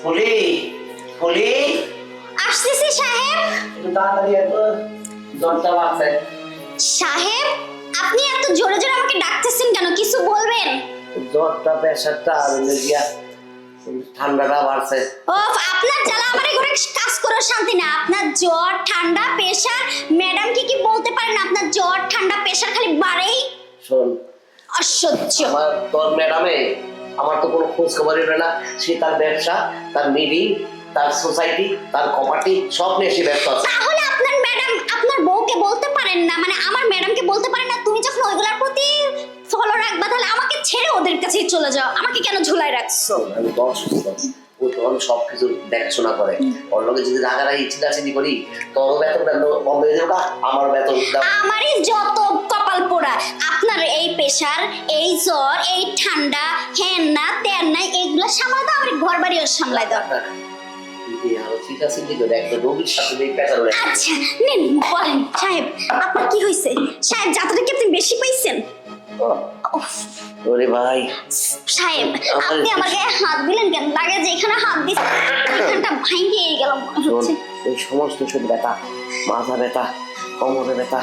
ফুলি ফুলি আসতেছি সাহেব। একটু তাড়াতাড়ি একটু দরজা বাজছে। সাহেব, আপনি এত জোরে জোরে আমাকে ডাকতেছেন কেন? কিছু বলবেন? জ্বরটা প্রেশারটা আর গিয়া ঠান্ডাটা বাড়ছে। ও, আপনার জ্বালা আমার ঘরে কাজ করে শান্তি না। আপনার জ্বর ঠান্ডা প্রেসার, ম্যাডাম কি বলতে পারেন? আপনার জ্বর ঠান্ডা প্রেসার খালি বাড়েই। শোন, অসহ্য। আমার তোর ম্যাডামে আমার তো কোনো খোঁজ খবরই নেই না। সে তার ব্যবসা, তার মিটিং, তার সোসাইটি, তার কপার্টি সব নিয়ে সে ব্যস্ত আছে। তাহলে আপনার ম্যাডাম আপনার বউকে বলতে পারেন না, মানে আমার ম্যাডামকে বলতে পারেন না তুমি যখন ওইগুলোর প্রতি ফলো রাখবা তাহলে আমাকে ছেড়ে ওদের কাছেই চলে যাও। আমাকে কেন ঝুলাই রাখছো? আমি তো অসুস্থ, ও তখন সবকিছু দেখাশোনা করে। ওর লোকে যদি রাগারাগি চিল্লাচিল্লি করি তোর বেতন বন্ধ হয়ে যাবে, আমার বেতন। আমারই যত কপাল পোড়া। আপনার এই প্রেসার, এই জ্বর, এই ঠান্ডা, হ্যান না তেন না, এগুলো সামলাতে তো আমার ঘর বাড়িও সামলাই দরকার। আচ্ছা নিন বলেন সাহেব, আপনার কি হয়েছে? সাহেব যাত্রা কি আপনি বেশি পাইছেন? ওরে ভাই সাহেব, আপনি আমার গায়ে হাত দিলেন কেন? লাগে যে এখানে হাত দিচ্ছেন এখানটা ভাঙিয়ে গেল মনে হচ্ছে। এই সমস্ত সব ব্যথা, মাথা ব্যথা, কোমরে ব্যথা,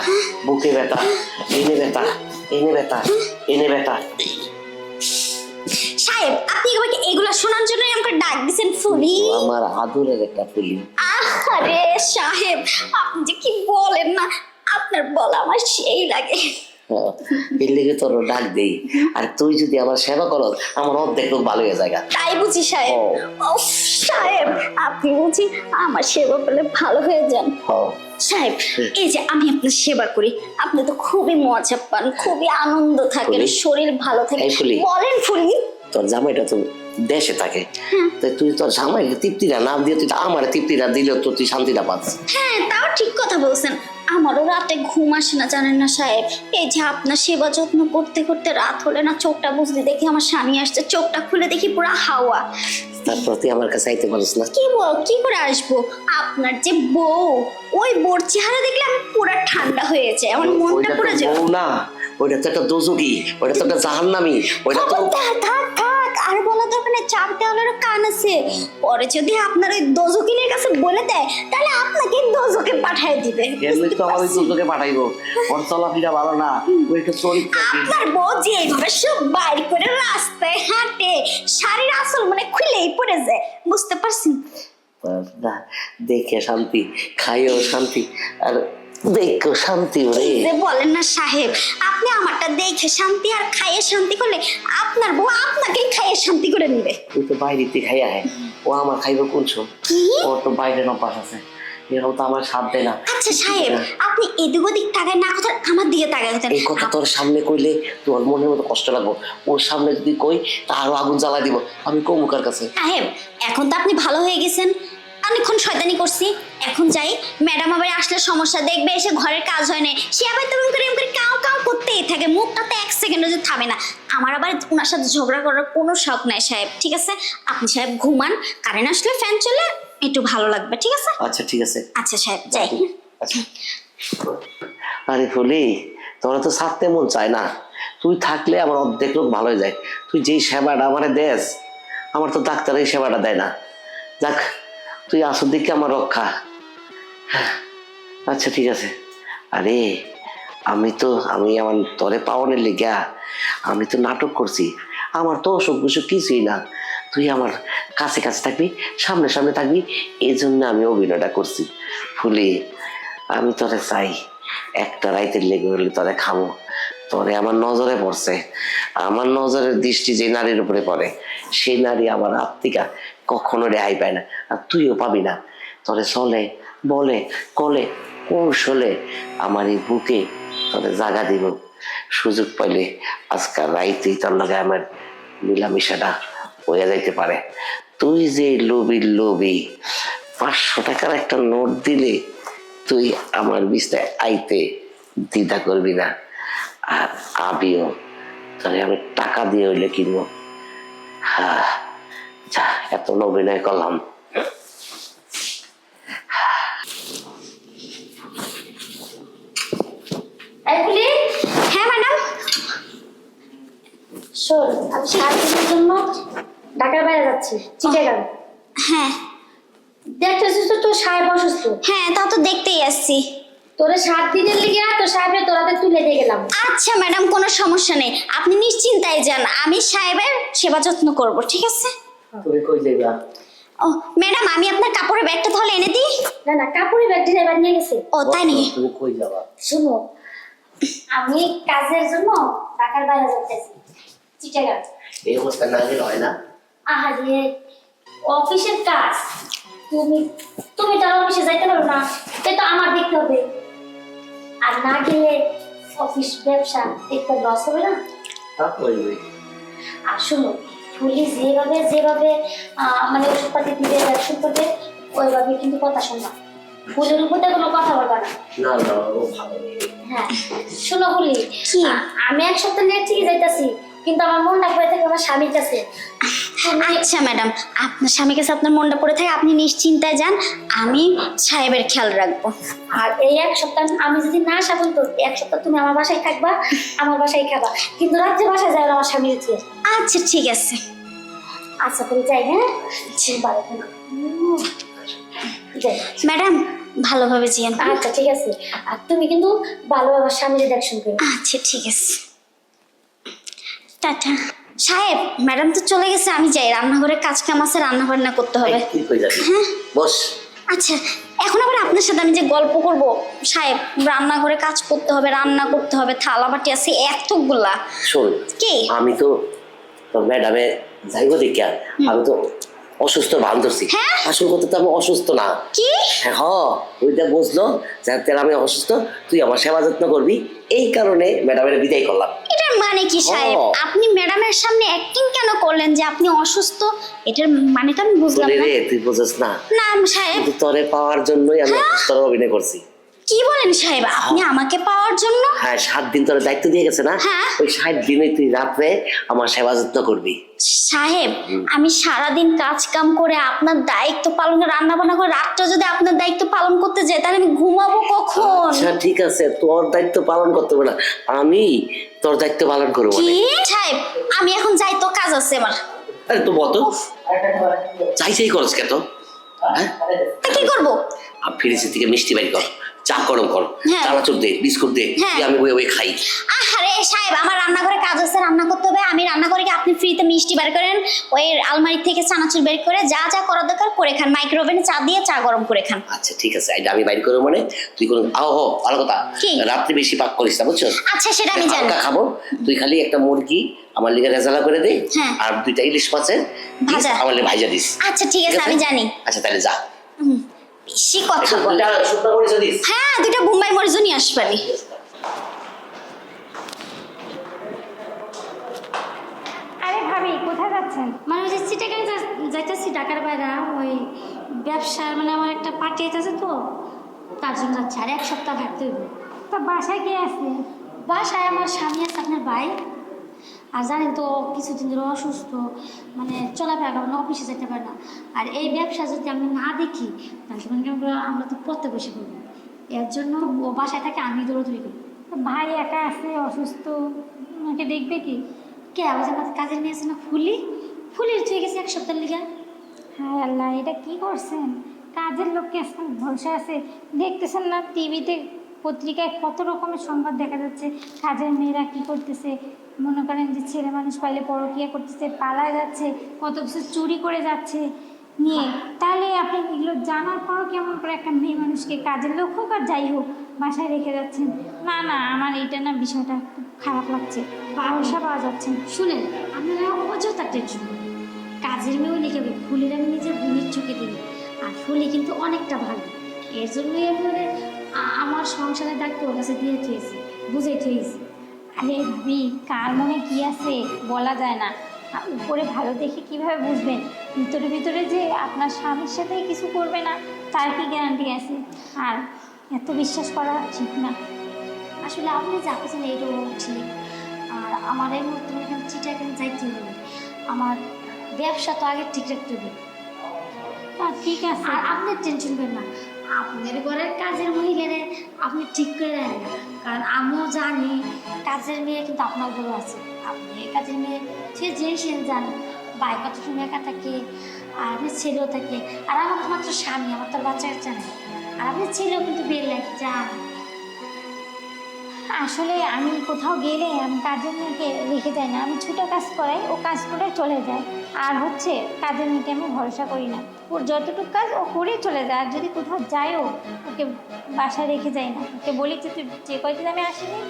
বুকে ব্যথা, এনে ব্যথা, এনে ব্যথা, এনে ব্যথা। সাহেব, আপনি আমাকে এগুলা শোনার জন্যই আমাকে ডাক দিয়েছেন ফুলি? আমার আদরের একটা ফুলি। আরে সাহেব, আপনি যে কি বলেন না, আপনার বলা আমার সেই লাগে। এর লেগে তোর ডাক দেই। আর তুই যদি আমার সেবা করস আমার অর্ধেক লোক ভালো হয়ে যায়। তাই বুঝি সাহেব? ও সাহেব, আপনি বুঝি আমার সেবা করলে ভালো হয়ে যান? সাহেব, এই যে আমি আপনার সেবা করি, আপনি তো খুবই মজা পান, খুবই আনন্দ থাকেন, শরীর ভালো থাকে। বলেন ফুলি। তোর জামাইটা তো দেশে থাকে, তাই তুই তোর জামাইকে তৃপ্তিটা না দিয়ে তুই আমার তৃপ্তিটা দিলে তো তুই শান্তিটা পাচ্ছ। হ্যাঁ, তাও ঠিক কথা বলছেন। আমারও রাতে ঘুম আসে না জানেন না সাহেব। এই যে আপনার সেবা যত্ন করতে করতে রাত হলে না চোখটা বুঝতে দেখি আমার স্বামী আসছে, চোখটা খুলে দেখি পুরো হাওয়া। তারপর তুই আমার কাছে আইতে পারিস না? কি করে আসবো? আপনার যে বউ, ওই বোর চেহারা দেখলে আমি পুরো ঠান্ডা হয়ে যায়, আমার মনটা পুরো বউ না, ওইটা তো একটা দোজকি, ওইটা তো একটা জাহান্নামী, ওইটা তো থাক আর বলা দরকার নেই, চার দেওয়ালেরও কান আছে। পরে যদি আপনার ওই দোজকিনের কাছে বলে দেয় তাহলে আপনাকে দোজকে পাঠিয়ে দিবে। এমনি তো আমার ওই দোজকে পাঠাইবো, ওর চলাফেরা ভালো না, ওই একটা চরিত্র। আপনার বউ যে এইভাবে সব বাইর করে রাস্তায় হাঁটে, শাড়ির আসল মানে খুলেই পড়ে যায়, বুঝতে পারছেন? না দেখে শান্তি, খাইও শান্তি, আর দেখো শান্তি। যে বলেন না সাহেব, আপনি আমারটা দেখে শান্তি আর খাইয়ে শান্তি করলে আপনার বউ আপনাকেই খাইয়ে শান্তি করে নিবে। তুই তো বাইরেতে খাইয়া হয়, ও আমার খাইবে কোনছো? ওর তো বাইরে অভ্যাস আছে, এরকম তো আমার সাথ দেয় না। আচ্ছা সাহেব, আপনি এদিক ওদিক তাকায় না কথা আমার দিকে তাকায়। এই কথা তোর সামনে কইলে তোর মনের মতো কষ্ট লাগবো, ওর সামনে যদি কই তারও আগুন জ্বালা দিব। আমি কমুকার কাছে। সাহেব, এখন তো আপনি ভালো হয়ে গেছেন, অনেকক্ষণ শয়তানি করছি, এখন যাই। ম্যাডাম আবার আসলে সমস্যা, দেখবে এসে ঘরের কাজ হয় না, সে আবার তেমন করে কাও কাও করতেই থাকে, মুখটাতে এক সেকেন্ডও যদি থামে না। আমার আবার ওনার সাথে ঝগড়া করার কোনো শখ নাই সাহেব, ঠিক আছে? আপনি সাহেব ঘুমান, কারেন্ট আসলে ফ্যান চলে একটু ভালো লাগবে, ঠিক আছে? আচ্ছা ঠিক আছে। আচ্ছা সাহেব, যাই। আচ্ছা। আরে ফুলি, তোরা তো ছাড়তে মন চায় না, তুই থাকলে আমার অর্ধেক লোক ভালো হয়ে যায়। তুই যেই সেবাটা আমারে দেস, আমার তো ডাক্তার এই সেবাটা দেয় না। যাক, তুই আসর দিকে আমার রক্ষা। আচ্ছা ঠিক আছে। আরে আমি আমার তরে পাওয়ানের লিগা আমি তো নাটক করছি, আমার তো অসুখ বিসুখ কিছুই না। তুই আমার কাছে কাছে থাকবি, সামনে সামনে থাকবি, এই জন্য আমি অভিনয়টা করছি। ফুলি, আমি তোরে চাই, একটা রাইতের লেগে হলে তোরে খামো। তোরে আমার নজরে পড়ছে, আমার নজরের দৃষ্টি যে নারীর উপরে পড়ে সেই নারী আমার আত্মিকা কখনো রেহাই পায় না, আর তুইও পাবি না। তোরে চলে বলে কলে কৌশলে আমার এই বুকে তোরে জাগা দিব। সুযোগ পাইলে আজকাল রাইতেই তোর লগে আমার মিলামিশাটা হয়ে যাইতে পারে। তুই যে লোভী 500 টাকার একটা নোট দিলে তুই আমার বিছনায় আইতে দ্বিধা করবি না, আর আমিও তাহলে আমি টাকা দিয়ে হইলে কিনবো। হ্যাঁ, যা এত অভিনয় করলাম। হ্যাঁ ম্যাডাম, শোন, আমি 7 দিনের জন্য ঢাকার বাইরে যাচ্ছি, চিটাগাং। হ্যাঁ দেখতেছিস তো তোর সাহেব অসুস্থ। হ্যাঁ, তা তো দেখতেই আসছি। তোরে 7 দিনের লিগে তোর সাহেবের তোরাতে তুলে দিয়ে গেলাম। আচ্ছা ম্যাডাম, কোনো সমস্যা নেই, আপনি নিশ্চিন্তায় যান, আমি সাহেবের সেবা যত্ন করব, ঠিক আছে? তুমি কই যাইবা? ও ম্যাডাম, আমি আপনার কাপড়ের ব্যাগটা তাহলে এনে দিই। না না, কাপড়ের ব্যাগ ড্রাইভার নিয়ে গেছে। ও তাই নাকি? তুমি কই যাবা? শুনো, আমি কাজের জন্য ঢাকার বাইরে যাচ্ছি, চিটাগাং। এই অবস্থা না গেলে হয় না। আহারে, অফিসের কাজ, তুমি তুমি তার অফিসে যাইতে পারো না, এটা তো আমার দেখতে হবে। আর না গেলে অফিস ব্যবসা একটা লস হবে না। তা কইবে। আর শোনো, ফুলি যেভাবে যেভাবে মানে ওষুধপাতি দিবে, ব্যবসা করবে, ওইভাবে কিন্তু কথা শুনবা। ফুলের উপর দিয়ে কোনো কথা বলবা না। না না, ও ভালো নেই। হ্যাঁ, শোনো ফুলি, কি? আমি 1 সপ্তাহ নিয়ে ঠিকই যাইতাছি, কিন্তু আমার মনটা পড়ে থাকে আমার স্বামীর কাছে। আচ্ছা ম্যাডাম, আপনার স্বামীর কাছে আপনার মনটা পড়ে থাকে, আপনি নিশ্চিন্তায় যান, আমি সাহেবের খেয়াল রাখবো। আর এই 1 সপ্তাহ আমি যদি না সাবন তো 1 সপ্তাহ তুমি আমার বাসায় থাকবা, আমার বাসায় খাবা, কিন্তু রাত্রে বাসায় যাই আমার স্বামীর কাছে। আচ্ছা ঠিক আছে। আচ্ছা করে যাই। হ্যাঁ ভালো থাকো। যাই। ম্যাডাম ভালোভাবে যেন। আচ্ছা ঠিক আছে, আর তুমি কিন্তু ভালোভাবে আমার স্বামীর দেখশন করবে। আচ্ছা ঠিক আছে, টাটা। সাহেব, ম্যাডাম তো চলে গেছে, আমি যাই, রান্নাঘরে কাজ কাম আছে, রান্না বান্না করতে হবে। তুই কই যাবি? হ্যাঁ বস। আচ্ছা, এখন আবার আপনার সাথে আমি যে গল্প করব? সাহেব, রান্নাঘরে কাজ করতে হবে, রান্না করতে হবে, থালা বাটি আছে এতগুলা। শোন, কি? আমি তো তোর ম্যাডামে যাইব দেখিয়া, আমি তো অসুস্থ ভান ধরছি। হ্যাঁ? আসল কথা তো আমি অসুস্থ না। কি? হ্যাঁ, ওইটা বুঝলো যাতে আমি অসুস্থ, তুই আমার সেবা যত্ন করবি, এই কারণে ম্যাডামের বিদায় করলাম। এটার মানে কি সাহেব? ও। আপনি ম্যাডামের সামনে অ্যাক্টিং কেন করলেন যে আপনি অসুস্থ? এটার মানে তো আমি বুঝলাম বলি না। রে, তুই বুঝছ না, না সাহেব। কিন্তু তোরে পাওয়ার জন্যই আমি অসুস্থর অভিনয় করছি। কি বলেন সাহেব, আপনি আমাকে পাওয়ার জন্য? হ্যাঁ, 7 দিন তোর দায়িত্ব দিয়ে গেছে না, হ্যাঁ। ওই 7 দিনে তুই রাত্রে আমার সেবা যত্ন করবি। সাহেব, আমি সারাদিন কাজ কাম করে আপনার দায়িত্ব পালন করে, রান্না বান্না করে, রাতটা যদি আপনার দায়িত্ব পালন করতে যাই, তাহলে আমি ঘুমাবো কখন? আচ্ছা ঠিক আছে, তোর দায়িত্ব পালন করতে হবে না, আমি তোর দায়িত্ব পালন করবো। কি সাহেব, আমি এখন যাই, তো কাজ আছে আমার। আরে তো বতো চাই করছ কে তো? হ্যাঁ, তা কি করবো? ফ্রিজের থেকে মিষ্টি বাড়ি কর, চা গরম কর, হ্যাঁ। চানাচুর দে, বিস্কুট দে, হ্যাঁ। দিয়ে আমি বই খাই। আরে সাহেব, আমার রান্নাঘরে কাজ আছে, রান্না করতে হবে, আমি রান্না করি কি আপনি ফ্রিতে মিষ্টি বের করেন, ওই আলমারি থেকে চানাচুর বের করে যা যা করার দরকার করে খান, মাইক্রোওভেনে চা দিয়ে চা গরম করে খান। আচ্ছা ঠিক আছে, এটা আমি বাইর করবো, মানে তুই কোনো ভালো কথা, কি? রাত্রে বেশি পাক করিস না, বুঝছো? আচ্ছা সেটা আমি জানি। হালকা খাবো, তুই খালি একটা মুরগি আমার লিগে রেজালা করে দে, হ্যাঁ। আর 2টা ইলিশ মাছের ভাজা। আমার লিগে ভাইজা দিস। আচ্ছা ঠিক আছে, আমি জানি। আচ্ছা তাহলে যা। বেশি কথা বল। শুকনো মরিচ দিস। হ্যাঁ, 2টা বোম্বাই মরিচও নিয়ে আসবানি। আরে ভাবি, কোথায় যাচ্ছেন? মানে ওই যে চিটাগাং যাইতেছি, ঢাকার বাইরে, ওই ব্যবসার মানে আমার একটা পার্টি আছে তো, তার জন্য যাচ্ছি। আর 1 সপ্তাহ থাকতে হইব। তা বাসায় কে আছে? বাসায় আমার স্বামী আছে, আপনার ভাই। আর জানেন তো কিছুদিন ধরে অসুস্থ, মানে চলাফেরা করে না, অফিসে যেতে পারে না। আর এই ব্যবসা যদি আমি না দেখি, তাহলে আমরা তো পড়তে বসে পড়বো। এর জন্য ও বাসায় থাকে, আমি দৌড়াদৌড়ি করি। ভাই একা আছে, অসুস্থ, ওনাকে দেখবে কি? কে আবার আমার কাজের মেয়ে আছে না, ফুলির চুয়ে গেছে 1 সপ্তাহ লিগা। হায় আল্লাহ, এটা কি করছেন? কাজের লোককে আজকাল ভরসা আছে, দেখতেছেন না টিভিতে পত্রিকায় কত রকমের সংবাদ দেখা যাচ্ছে, কাজের মেয়েরা কি করতেছে, মনে করেন যে ছেলে মানুষ পাইলে পরকীয়া করতেছে, পালায় যাচ্ছে, কত কিছু চুরি করে যাচ্ছে নিয়ে। তাহলে আপনি এগুলো জানার পরও কেমন করে একটা মেয়ে মানুষকে, কাজের লোক হোক আর যাই হোক, বাসায় রেখে যাচ্ছেন? না না, আমার এটা না বিষয়টা খুব খারাপ লাগছে, ভরসা পাওয়া যাচ্ছে না। শুনেন, আপনারা অযথা টেনশন করেন। কাজের মেয়েও লিখাবে, ফুলির আমি নিজের বোনের চোখে দিই। আর ফুলি কিন্তু অনেকটা ভালো, এর জন্যই আমি আমার সংসারের দায়িত্ব ওর কাছে দিয়ে থুয়েছি, বুঝেই থুয়েছি। আরে ভাবি, কার মনে কি আছে বলা যায় না, আর উপরে ভালো দেখে কিভাবে বুঝবেন? ভিতরে ভিতরে যে আপনার স্বামীর সাথেই কিছু করবে না, তার কি গ্যারান্টি আছে? আর এত বিশ্বাস করা ঠিক না। আসলে আপনি যা করছেন এইটাও ঠিক। আর আমার এই মুহূর্তে এখানে চিটাগাং যাইতে হবে, আমার ব্যবসা তো আগে ঠিক রাখতে হবে। ঠিক আছে, আর আপনি টেনশন করেন না, আপনার ঘরের কাজের মহিলারে আপনি ঠিক করে রাখেন না, কারণ আমিও জানি কাজের মেয়ে কিন্তু আপনার ঘরে আছে। আপনি এই কাজের মেয়ে সে যে সে জানেন, ভাই কত সময় একা থাকে, আর আপনার ছেলেও থাকে, আর আমার তো মাত্র স্বামী, আমার তো বাচ্চা কাচ্চা নেই। আর আপনার ছেলেও কিন্তু বিয়ের লাইফ যান। আসলে আমি কোথাও গেলে আমি কাজের মেয়েকে রেখে যাই না, আমি ছোটো কাজ করাই, ও কাজ করে চলে যায়। আর হচ্ছে কাজের মেয়েকে আমি ভরসা করি না, ওর যতটুকু কাজ ও করেই চলে যায়। আর যদি কোথাও যায়ও ওকে বাসায় রেখে যাই না, ওকে বলি যে তুই যে কয়দিন আমি আসিনি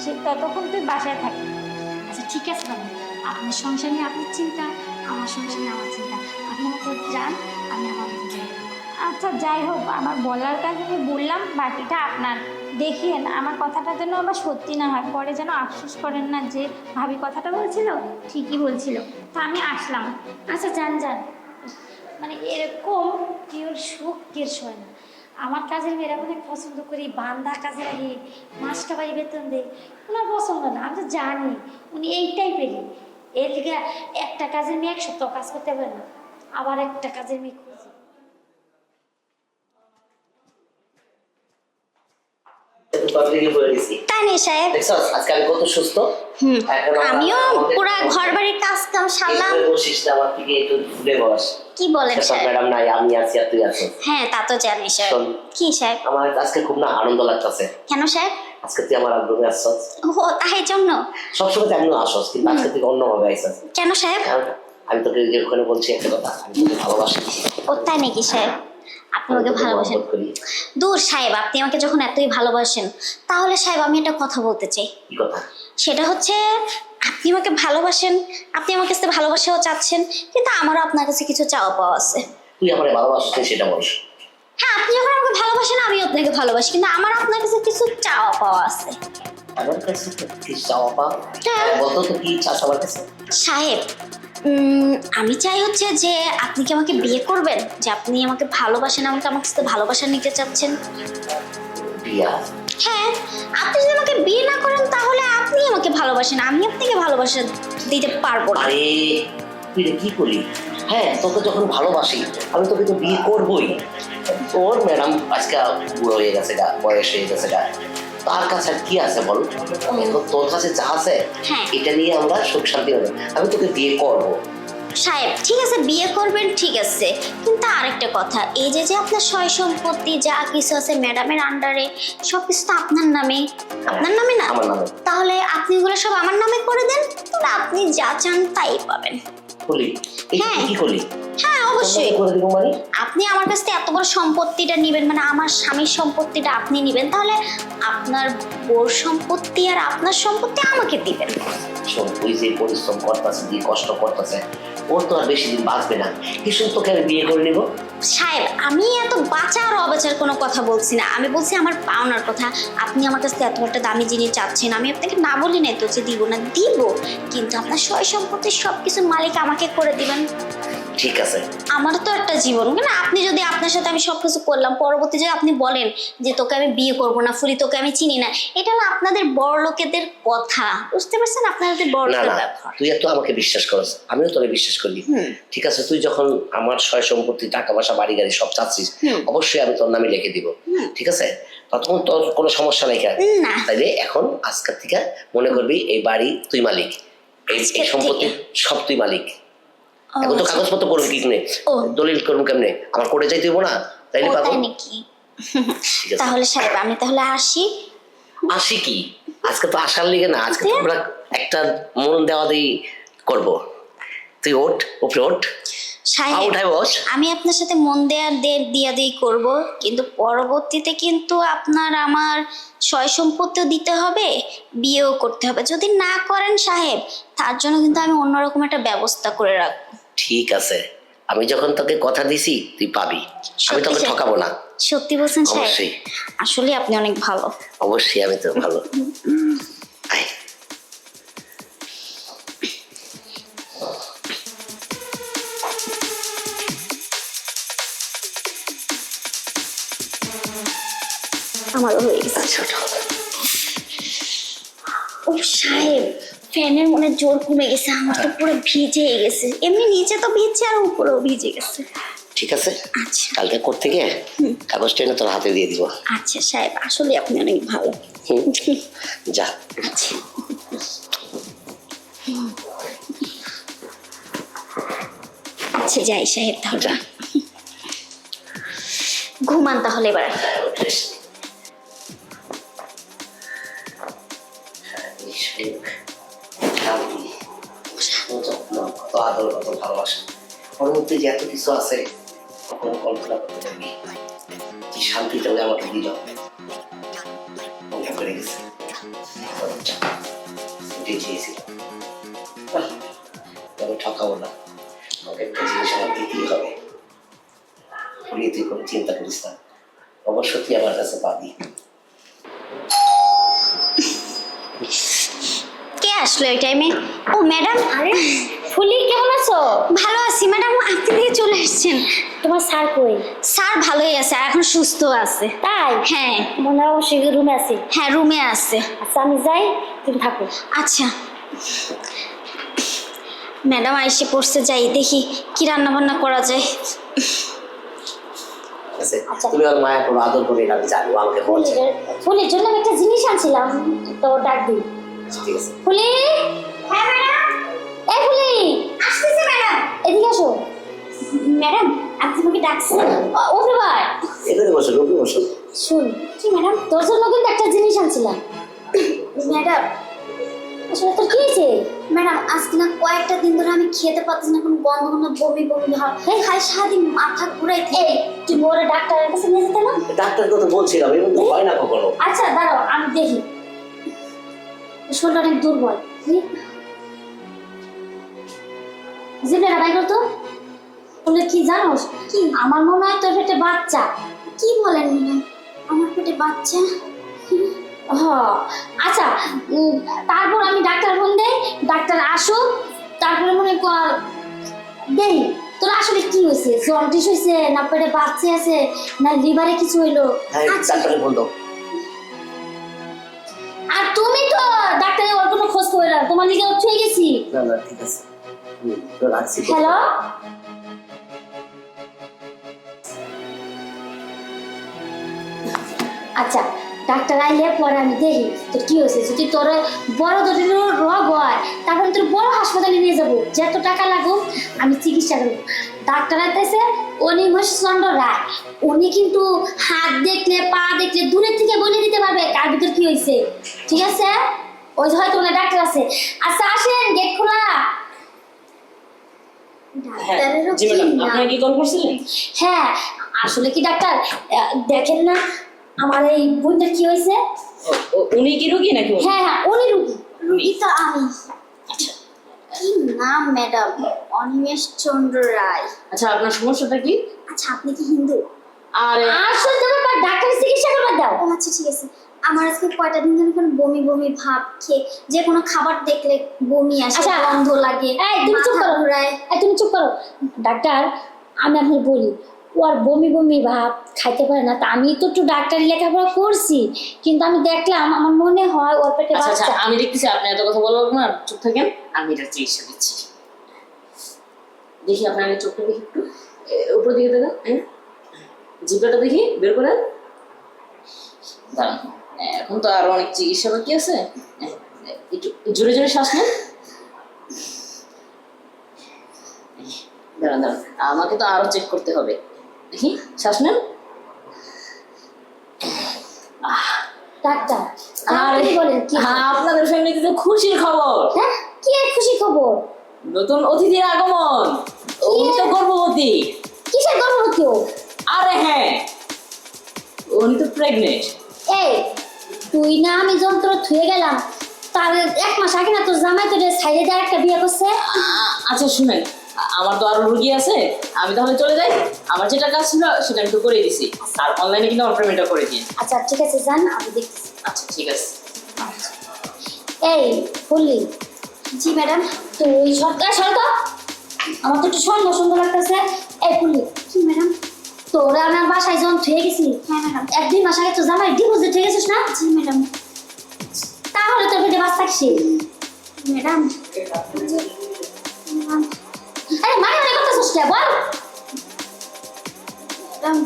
সে ততক্ষণ তুই বাসায় থাকি। আচ্ছা ঠিক আছে বাবা, আপনার সংসার নিয়ে আপনার চিন্তা, আমার সংসার নিয়ে আমার চিন্তা। আপনি আমাকে যান, আমি আমার মতো যাই। আচ্ছা যাই হোক, আমার বলার কাজ আমি বললাম, বাকিটা আপনার। দেখিয়েন আমার কথাটা যেন আবার সত্যি না হয়, পরে যেন আফসোস করেন না যে ভাবি কথাটা বলছিল ঠিকই বলছিল। তো আমি আসলাম। আচ্ছা যান যান। মানে এরকম কেউ সুখ কেউ সয় না। আমার কাজের মেয়েরা অনেক পছন্দ করি, বান্দা কাজে রাখি, মাসটা বাড়ি বেতন দেয়, ওনার পছন্দ না। আমি তো জানি উনি এই টাইপেরই। এর লিগে একটা কাজের মেয়ে 1 সপ্তাহ কাজ করতে পারে না, আবার একটা কাজের মেয়ে খুঁজে। তাই নেই সাহেব? আজকে আমি কত সুস্থ। আমিও পুরা ঘর বাড়ির কাজ কাম সারলাম। কি বলেন সাহেব? ম্যাডাম নাই, আমি আছি আর তুই আছিস। হ্যাঁ তা তো জানি সাহেব। শোন, কি সাহেব? আমার আজকে খুব না আনন্দ লাগতেছে। কেন সাহেব? আজকে তুই আমার আগ্রহে আসছস। ও তাই জন্য? সবসময় তেমন আসছস, কিন্তু আজকে তুই অন্যভাবে আইছস। কেন সাহেব? কারণ আমি তোকে যে ওখানে বলছি একটা কথা, আমি তোকে ভালোবাসি। ও তাই নাকি সাহেব? আপনি আমাকে ভালোবাসেন? মহব্বত করি। দূর সাহেব, আপনি আমাকে যখন এতই ভালোবাসেন তাহলে সাহেব আমি একটা কথা বলতে চাই। কি কথা? সেটা হচ্ছে আপনি আমাকে ভালোবাসেন, আপনি আমার কাছে ভালোবাসাও চাচ্ছেন, কিন্তু আমারও আপনার কাছে কিছু চাওয়া পাওয়া আছে। তুই আমার ভালোবাসিস সেটা বল। হ্যাঁ, আপনি যখন আমাকে ভালোবাসেন আমিও আপনাকে ভালোবাসি, কিন্তু আমার আপনার কাছে কিছু চাওয়া পাওয়া আছে। আমার কাছে কি চাওয়া পাওয়া? হ্যাঁ। বলতো তো কি চাস আমার কাছে? সাহেব, আমি চাই হচ্ছে যে আপনি কি আমাকে বিয়ে করবেন, যে আপনি আমাকে ভালোবাসেন, আমাকে আমার কাছে ভালোবাসা নিতে চাচ্ছেন। বিয়া? হ্যাঁ, আপনি যদি আমাকে বিয়ে না করেন তাহলে আপনি আমাকে ভালোবাসেন, আমি আপনাকে ভালোবাসা দিতে পারবো না। আরে তুই রে কি করলি? হ্যাঁ, তোকে যখন ভালোবাসি আমি তোকে তো বিয়ে করবই। তোর ম্যাডাম আজকে বুড়ো হয়ে গেছে গা, বয়স হয়ে গেছে গা, তার কাছে আর কি আছে বল? এখন তোর কাছে যা আছে হ্যাঁ। এটা নিয়ে আমরা সুখ শান্তি হবে। আমি তোকে বিয়ে করবো। সাহেব ঠিক আছে, বিয়ে করবেন ঠিক আছে, কিন্তু আরেকটা কথা, এই যে যে আপনার সয় সম্পত্তি যা কিছু আছে ম্যাডামের আন্ডারে, সবকিছু তো আপনার নামে, আপনার নামে না? আমার নামে। তাহলে আপনি ওগুলো সব আমার নামে করে দেন, তাহলে আপনি যা চান তাই পাবেন। করলি? হ্যাঁ। কি করলি? হ্যাঁ অবশ্যই। করে দিব মানে? আপনি আমার কাছ থেকে এত বড় সম্পত্তিটা নেবেন, মানে আমার স্বামীর সম্পত্তিটা আপনি নেবেন, তাহলে আপনার বোর সম্পত্তি আর আপনার সম্পত্তি আমাকে দিবেন। শোন, ওই যে পরিশ্রম করতেছে, যে কষ্ট করতেছে, ওর তো আর বেশি দিন বাঁচবে না। কিছু তোকে আমি বিয়ে করে নিব। সাহেব, আমি এত বাঁচা আর অবাচার কোনো কথা বলছি না, আমি বলছি আমার পাওনার কথা। আপনি আমার কাছ থেকে এত একটা দামি জিনিস চাচ্ছেন, আমি আপনাকে না বলি না তো যে দিব না, দিব, কিন্তু আপনার সয় সম্পত্তির সবকিছুর মালিক আমাকে করে দিবেন। ঠিক আছে। আমার তো একটা জীবন, মানে আপনি যদি আপনার সাথে আমি সবকিছু করলাম, পরবর্তী যদি আপনি বলেন যে তোকে আমি বিয়ে করবো না, ফুলি তোকে আমি চিনি না, এটা না আপনাদের বড় লোকেদের কথা, বুঝতে পারছেন? আপনাদের বড় না লোকের না, ব্যাপার। তুই এত আমাকে বিশ্বাস করছ, আমিও তোকে বিশ্বাস করি। ঠিক আছে, তুই যখন আমার সয় সম্পত্তি, টাকা পয়সা, বাড়ি গাড়ি সব চাচ্ছিস, অবশ্যই আমি তোর নামে লিখে দিব। ঠিক আছে, তখন তোর কোনো সমস্যা নাই। না। তাইলে এখন আজকের থেকে মনে করবি এই বাড়ি তুই মালিক, এই আজকের সম্পত্তি থেকে? সব তুই মালিক। এখন তো কাগজপত্র করবো কি কেমনে, ও। দলিল করবো কেমনে, আমার কোর্টে যাইতে হইব না? তাইলে ও, পাবো। তাই নাকি? ঠিক আছে। তাহলে সাহেব আমি তাহলে আসি। আসি কি, আজকে তো আসার লিগে না, আজকে তো আমরা একটা মন দেওয়া দিয়ে করবো। তুই ওঠ, উপরে ওঠ, সাহেব উঠাই বস। আমি আপনার সাথে মন দেয়ার দিয়া দিই করবো, কিন্তু পরবর্তীতে কিন্তু আপনার আমার সয় সম্পত্তিও দিতে হবে, বিয়েও করতে হবে। যদি না করেন সাহেব, তার জন্য কিন্তু আমি অন্যরকম একটা ব্যবস্থা করে রাখবো। ঠিক আছে, আমি যখন তোকে কথা দিছি তুই পাবি, আমি তোকে সত্যি ঠকাবো না। সত্যি বলছেন সাহেব? অবশ্যই। আসলে আপনি অনেক ভালো। অবশ্যই আমি তো ভালো। আয়। আমারও হয়ে গেছে। আচ্ছা, ওঠো। ও সাহেব, ফ্যানের মনে জোর কমে গেছে, আমার তো পুরো ভিজে গেছে, এমনি নিচে তো ভিজছে আর উপরেও ভিজে গেছে। ঠিক আছে, আচ্ছা কালকে করতে গিয়ে কাগজটা এনে তোর হাতে দিয়ে দিব। আচ্ছা সাহেব, আসলে আপনি অনেক ভালো। যা। আচ্ছা আচ্ছা যাই সাহেব তাহলে ঘুমান তাহলে এবার কত আদর কত ভালোবাসা ওর মধ্যে যে এত কিছু আছে কখনো কল্পনা করতে পারিনি কি শান্তিটা ওই আমাকে দিল মনে করে গেছে চেয়েছিল তবে ঠকাবো না আমাকে একটা জিনিস আমার দিতেই হবে বলি তুই কোনো চিন্তা করিস না অবশ্য তুই আমার কাছে পাবি কে আসলো এই টাইমে ও ম্যাডাম আরে ফুলি কেমন আছো? ভালো আছি ম্যাডাম আপনি দিয়ে চলে এসেছেন তোমার স্যার কই? স্যার ভালোই আছে আর এখন সুস্থ আছে তাই? হ্যাঁ মনে হয় অবশ্যই রুমে আছে। হ্যাঁ রুমে আছে আচ্ছা আমি যাই, তুমি থাকো। আচ্ছা ম্যাডাম আইসে পড়ছে যাই দেখি কি রান্না বান্না করা যায় তুমি আর মায়া করো আদর করে আমি জানি ও আমাকে বলছে ফুলির জন্য আমি একটা জিনিস আনছিলাম, তো ডাক দিই। ঠিক আছে ফুলি, হ্যাঁ ম্যাডাম এই ফুলি, আসতেছি ম্যাডাম এদিকে আসো। ম্যাডাম আপনি আমাকে ডাকছেন ওকে ভাই, এখানে বসো রূপে বসো শুন কি ম্যাডাম তোর জন্য কিন্তু একটা জিনিস আনছিলাম। ম্যাডাম আসলে তোর কি হয়েছে? ম্যাডাম আজকে না কয়েকটা দিন ধরে আমি খেতে পাচ্ছি না কোনো গন্ধ গন্ধ বমি বমি ভাব খালি সারাদিন মাথা ঘুরাই এই তুই ওরা ডাক্তারের কাছে নিয়ে যেতে না? ডাক্তার কথা বলছিলাম এমন তো হয় না কখনো আচ্ছা দাঁড়াও আমি দেখি, শরীরটা অনেক দুর্বল। জিভটা বাই করতো। বলে কি জানোস কি, আমার মনে হয় তোর পেটে বাচ্চা। কি বলেন ম্যাডাম আমার পেটে বাচ্চা হ আচ্ছা, তারপর আমি ডাক্তার ফোন দেই, ডাক্তার আসুক, তারপরে মনে কর দেই তোর আসলে কি হয়েছে, জন্ডিস হয়েছে না পেটে বাচ্চা আছে না লিভারে কিছু হইলো। হ্যাঁ ডাক্তারে বলতো আর তুমি তো ডাক্তারের ওর কোনো খোঁজ করে না, তোমার লিগে উঠে গেছি। না না ঠিক আছে তো রাখছি হ্যালো, আচ্ছা ডাক্তার আইলে পরে আমি দেখি তোর কি হয়েছে। যদি তোর বড় ধরনের রোগ হয় তারপরে তোর বড় হাসপাতালে নিয়ে যাবো, যত টাকা লাগুক আমি চিকিৎসা করবো। ডাক্তার আইতেছে অনিমেষ চন্দ্র রায়, উনি কিন্তু হাত দেখলে পা দেখলে দূরের থেকে বলে দিতে পারবে কার ভিতর কি হয়েছে। ঠিক আছে, ওই যে হয়তো ওনার ডাক্তার আছে। আচ্ছা আসেন, গেট খোলা। ডাক্তারেরও জি ম্যাডাম, কি নাম? আপনারা কি কল করছিলেন? হ্যাঁ আসলে কি ডাক্তার, দেখেন না আমার এই বোনটার কি হয়েছে। উনি কি রোগী নাকি উনি? হ্যাঁ হ্যাঁ উনি রুগী। রুগী তো আমি আচ্ছা কি নাম ম্যাডাম অনিমেষ চন্দ্র রায় আচ্ছা, আপনার সমস্যাটা কি? আচ্ছা আপনি কি হিন্দু আরে আসল ব্যাপার ডাক্তারের চিকিৎসা করবার দাও। ও আচ্ছা ঠিক আছে আমার আজকে কয়টা দিন ধরে কোনো বমি বমি ভাব খেয়ে যে কোনো খাবার দেখলে বমি আসে আচ্ছা, গন্ধ লাগে এই তুমি চুপ মাথা করো, ঘোরায়। এই তুমি চুপ করো। ডাক্তার আমি আপনাকে বলি, ও আর বমি বমি ভাব খাইতে পারে না, তা আমি তো একটু ডাক্তারি লেখাপড়া করছি, কিন্তু আমি দেখলাম আমার মনে হয় ওর পেটে আচ্ছা আচ্ছা, বাচ্চা। আমি দেখতেছি আপনি এত কথা বলবেন না, চুপ থাকেন, আমি এটা চিকিৎসা দিচ্ছি। দেখি আপনার এই চোখটা দেখি একটু উপর দিকে দেখেন, হ্যাঁ জিভটা দেখি বের করেন। দাঁড়ান, এখন তো আরো অনেক চিকিৎসা বাকি আছে, একটু জোরে জোরে শ্বাস নেন। দাঁড়ান দাঁড়ান, আমাকে তো আরো চেক করতে হবে, দেখি শ্বাস নেন। ডাক্তার আরে আপনি বলেন কি? হ্যাঁ, আপনাদের ফ্যামিলিতে তো খুশির খবর, হ্যাঁ কি আর খুশি খবর? নতুন অতিথির আগমন, উনি তো গর্ভবতী। কিসের গর্ভবতী ও? আরে হ্যাঁ, উনি তো প্রেগনেন্ট। এই তুই না আমি যন্ত্র থুয়ে গেলাম, তার 1 মাস আগে না তোর জামাই তোর সাইডে দিয়ে একটা বিয়ে করছে। আচ্ছা শুনেন, আমার তো আরো রুগী আছে, আমি তাহলে চলে যাই। আমার যেটা কাজ ছিল সেটা আমি তো করে দিছি, আর অনলাইনে কিন্তু আমার পেমেন্টটা করে দিন। আচ্ছা ঠিক আছে যান, আমি দেখতেছি। আচ্ছা ঠিক আছে। এই বললি জি ম্যাডাম তুই সরকার সরকার আমার তো একটু সুন্দর সুন্দর লাগতেছে। এই বললি কি ম্যাডাম তোরা আমার বাসায় যখন থুয়ে গেছি, হ্যাঁ ম্যাডাম 1-2 মাস আগে তো জামাই ডিভোর্সে থুয়ে গেছিস না? জি ম্যাডাম তাহলে তোর পেটে বাচ্চা কিসে? ম্যাডাম আরে মানে মানে করতেছিস কে বল? ম্যাডাম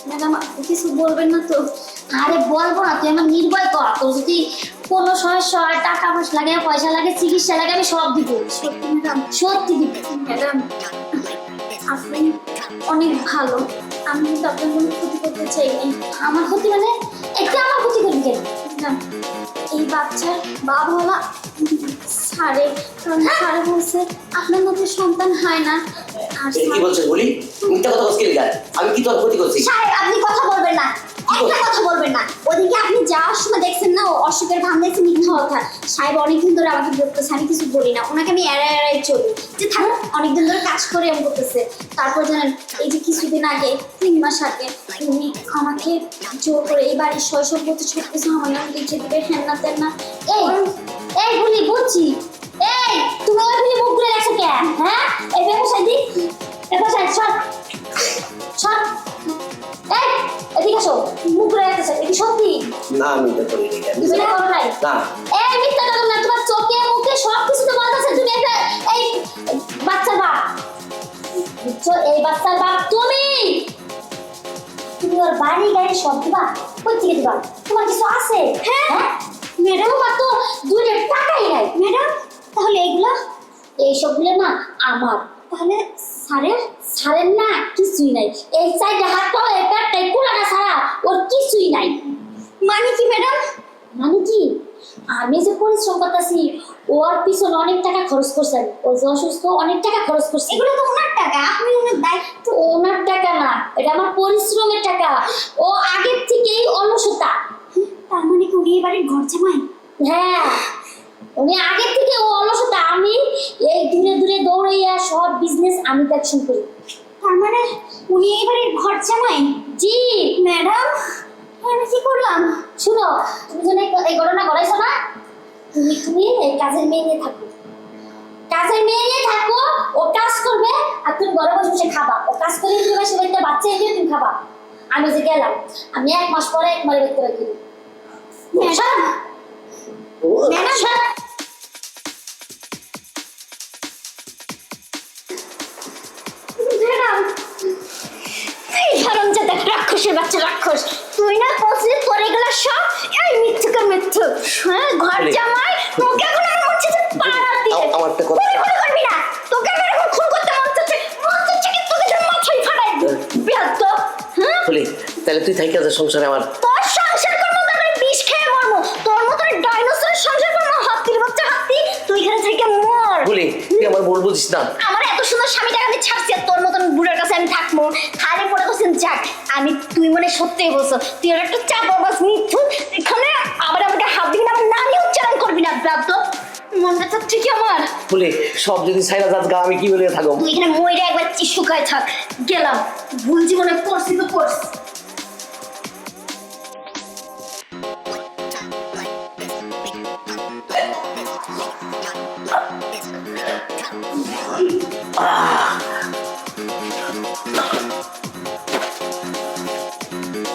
ম্যাডাম আপনি কিছু বলবেন না তো? আরে বলবো না, তুই আমার নির্ভয় কর। তোর যদি কোনো সমস্যা হয়, টাকা পয়সা লাগে, পয়সা লাগে, চিকিৎসা লাগে, আমি সব দিব। সত্যি ম্যাডাম সত্যি দিব। ম্যাডাম অনেক ভালো। আমি কিন্তু আপনার কোনো ক্ষতি করতে চাইনি। আমার ক্ষতি মানে একটু আমার ক্ষতি করবি কেন? না, এই বাচ্চার বাবাওয়ালা স্যারে, কারণ স্যারে বলছে আপনার মধ্যে সন্তান হয় না। আর কি বলছিস বলি? মিথ্যা কথা বলছিস কেন? আমি কি তোর ক্ষতি করছি? সাহেব আপনি কথা বলবেন না, একটা কথা বলবেন না। ওদিকে আপনি যাওয়ার সময় দেখছেন না ও অসুখের ভান দেখছে, মিথ্যা কথা। সাহেব অনেকদিন ধরে আমাকে বলতেছে, আমি কিছু বলি না, ওনাকে আমি এড়াই চলি যে থাক, অনেকদিন ধরে কাজ করে এমন করতেছে। তারপর জানেন এই যে কিছুদিন আগে 3 মাস আগে উনি আমাকে জোর করে এই বাড়ির শৈশব করতে সব কিছু আমার নাম লিখে দিবে, হ্যান না তেন না। এই এই বলি বুঝছি, এই তুমি ওই বলি মুখ ঘুরে গেছো কেন? হ্যাঁ এই ব্যবসায় দিক ব্যবসায় সব সব এই এদিকে আসো, মুখ ঘুরে গেছে, এটা সত্যি? না আমি তো করি না। তুমি না করো নাই? না এই মিথ্যা কথা না, তোমার চোখে মুখে সব কিছু তো বলতেছে তুমি একটা এই বাচ্চার বাপ। বুঝছো, এই বাচ্চার বাপ তুমি। তুমি ওর বাড়ি গাড়ি সব দিবা, কই থেকে দিবা? তোমার কিছু আছে? হ্যাঁ ম্যাডাম, তোমার তো 2 টাকাই নাই ম্যাডাম। তাহলে এইগুলো এইসবগুলো না আমার। তাহলে স্যারের? স্যারের না কিছুই নাই। এই সাইডে হাত পাও এই পেটটাই কোলাটা ছাড়া ওর কিছুই নাই। মানে কি ম্যাডাম? মানে কি, আমি যে পরিশ্রম করতেছি ওর পিছনে অনেক টাকা খরচ করছেন, ও যে অসুস্থ অনেক টাকা খরচ করছে। এগুলো তো ওনার টাকা, আপনি ওনার দায়িত্ব। ওনার টাকা না, এটা আমার পরিশ্রমের টাকা। ও আগের থেকেই অলসতা। তার মানে কি উনি এই বাড়ির ঘর জামাই? হ্যাঁ, উনি আগের থেকে ও অলসতা। আমি এই দূরে দূরে দৌড়াইয়া সব বিজনেস আমি দেখশন করি। তার মানে উনি এই বাড়ির ঘর জামাই? জি ম্যাডাম আমি কি করলাম? শুনো, তুমি যেন এই ঘটনা ঘটাইছো না, তুমি এই কাজের মেয়ে নিয়ে থাকো। কাজের মেয়ে নিয়ে থাকো, ও কাজ করবে আর তুমি ঘরে বসে বসে খাবা। ও কাজ করে দিবে, সে একটা বাচ্চা এনে তুমি খাবা। আমি যে গেলাম, আমি 1 মাস পরে একবারে দেখতে পাচ্ছি। ম্যাডাম ম্যাডাম ম্যাডাম, এই হারামজাদা রাক্ষসের বাচ্চা রাক্ষস, তুই না পৌঁছলে তোর এগুলো সব এই মিথ্যুকের মিথ্যুক। হ্যাঁ ঘর জামাই, তোকে এখন আর মন চাচ্ছে পাড়া দিয়ে। আমার একটা কথা- তুই কোনো করবি না, তোকে আমি এখন খুন করতে মন চাচ্ছে কি তোকে যেন মাথায় ফাটাই দিই বেয়াদব। হ্যাঁ বলি তাহলে তুই থাকি আছে সংসারে আমার। তোর সংসার করবো তো আমি বিষ খেয়ে মরবো, তোর মতো ডাইনোসরের সংসার করবো। হাতির বাচ্চা হাতি, তুই এখানে থেকে মর। বলি তুই আমার বল বুঝিস না। আমার এত সুন্দর স্বামীটাকে আমি ছাড়ছি আর তোর মতন বুড়ার কাছে আমি থাকবো? হারে পড়ে বলছেন যাক, আমি তুই মনে সত্যিই বলছো তুই আর একটা চাপাবাজ মিথ্যু। এখানে আবার আমাকে হাত দিবি না, আমার নামই উচ্চারণ করবি না ব্রাত্য। মনটা চাচ্ছে কি আমার? বলি সব যদি সাইরা যাত গা আমি কি বলে থাকবো? তুই এখানে মইরা একবার চিশুকায় থাক। গেলাম, ভুল জীবনে করছি তো করছি। আহ